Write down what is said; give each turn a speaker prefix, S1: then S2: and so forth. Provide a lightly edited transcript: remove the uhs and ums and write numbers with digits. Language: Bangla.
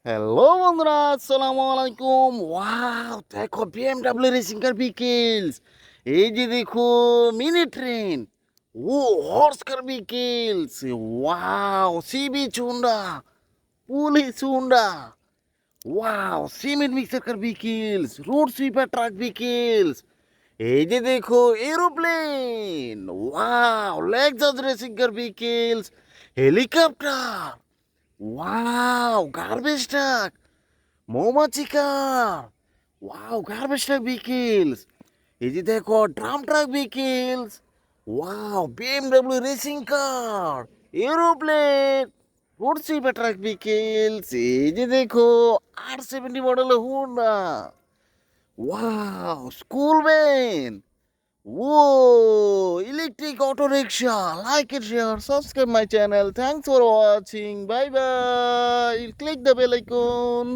S1: হ্যালো বন্ধুরা, আসসালামু আলাইকুম। ওয়াও, দেখো বিএমডাব্লিউ রেসিং কার বিকেলস। এই যে দেখো মিনি ট্রেন। ও হর্স কার বিকেলস। ওয়াও, সিবি চুন্ডা, পুলিশ চুন্ডা। Wow, cement mixer car vehicles, road sweeper truck vehicles. এই যে দেখো aeroplane. Wow, Lexus racing car vehicles, helicopter. Wow, garbage truck, মৌমাছি car. Wow, garbage truck vehicles. এই যে দেখো drum truck vehicles. Wow, BMW racing car, aeroplane, road sweeper truck vehicles. এই যে দেখো R70 model Honda. Wow, school van. ও electric auto rickshaw. Like it, share, subscribe my channel. Thanks for watching. Bye bye. Click the bell icon.